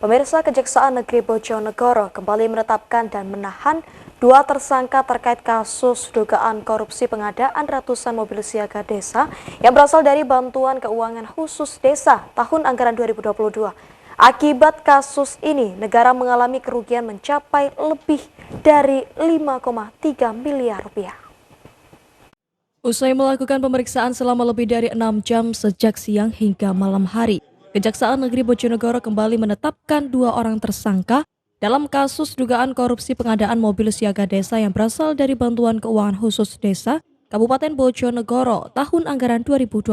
Pemirsa, Kejaksaan Negeri Bojonegoro kembali menetapkan dan menahan dua tersangka terkait kasus dugaan korupsi pengadaan ratusan mobil siaga desa yang berasal dari bantuan keuangan khusus desa tahun anggaran 2022. Akibat kasus ini, negara mengalami kerugian mencapai lebih dari 5,3 miliar rupiah. Usai melakukan pemeriksaan selama lebih dari 6 jam sejak siang hingga malam hari, Kejaksaan Negeri Bojonegoro kembali menetapkan dua orang tersangka dalam kasus dugaan korupsi pengadaan mobil siaga desa yang berasal dari Bantuan Keuangan Khusus Desa Kabupaten Bojonegoro tahun anggaran 2022.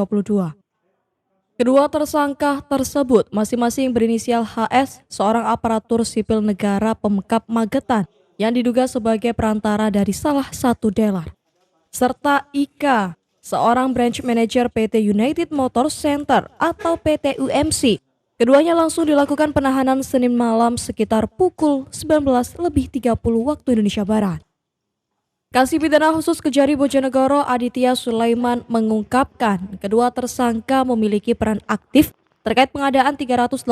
Kedua tersangka tersebut masing-masing berinisial HS, seorang aparatur sipil negara pemkap Magetan yang diduga sebagai perantara dari salah satu dealer, serta Ika, seorang branch manager PT United Motor Center atau PT UMC. Keduanya langsung dilakukan penahanan Senin malam sekitar pukul 19.30 waktu Indonesia Barat. Kasih Pidana Khusus Kejari Bojonegoro Aditya Sulaiman mengungkapkan kedua tersangka memiliki peran aktif terkait pengadaan 386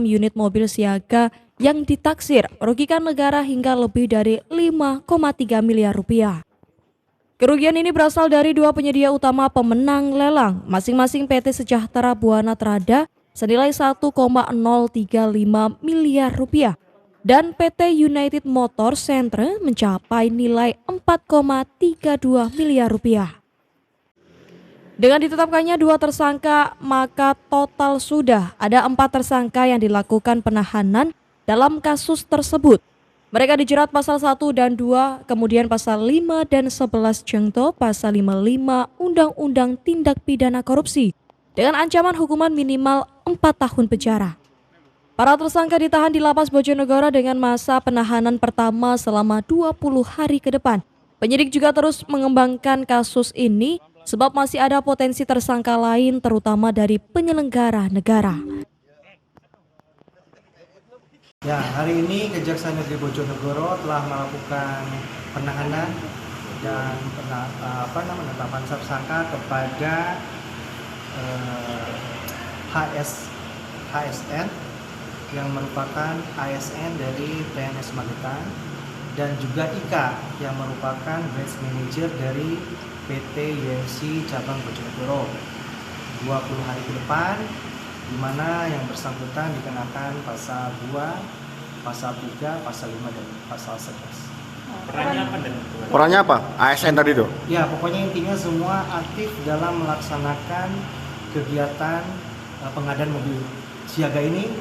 unit mobil siaga yang ditaksir merugikan negara hingga lebih dari 5,3 miliar rupiah. Kerugian ini berasal dari dua penyedia utama pemenang lelang, masing-masing PT Sejahtera Buana Trada senilai 1,035 miliar rupiah dan PT United Motor Center mencapai nilai 4,32 miliar rupiah. Dengan ditetapkannya dua tersangka, maka total sudah ada 4 tersangka yang dilakukan penahanan dalam kasus tersebut. Mereka dijerat pasal 1 dan 2, kemudian pasal 5 dan 11 Jengto, pasal 55 Undang-Undang Tindak Pidana Korupsi dengan ancaman hukuman minimal 4 tahun penjara. Para tersangka ditahan di Lapas Bojonegoro dengan masa penahanan pertama selama 20 hari ke depan. Penyidik juga terus mengembangkan kasus ini sebab masih ada potensi tersangka lain terutama dari penyelenggara negara. Ya, hari ini Kejaksaan Negeri Bojonegoro telah melakukan penahanan dan penetapan tersangka kepada HSN yang merupakan ASN dari PNS Magetan dan juga Ika yang merupakan branch manager dari PT UMC Cabang Bojonegoro. 20 hari ke depan, di mana yang bersangkutan dikenakan pasal 2, pasal 3, pasal 5, dan pasal 11. Perannya apa? ASN tadi tuh? Ya, pokoknya intinya semua aktif dalam melaksanakan kegiatan pengadaan mobil siaga ini.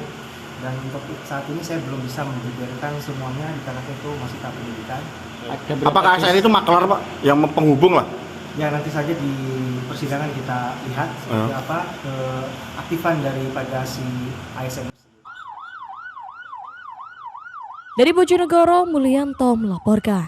Dan untuk saat ini saya belum bisa membeberkan semuanya dikarenakan itu masih tahap penyidikan. Apakah ASN itu maklar, Pak? Yang penghubung lah? Ya, nanti saja di persidangan kita lihat seperti apa keaktifan daripada si ASN. Dari Bojonegoro, Mulyanto melaporkan.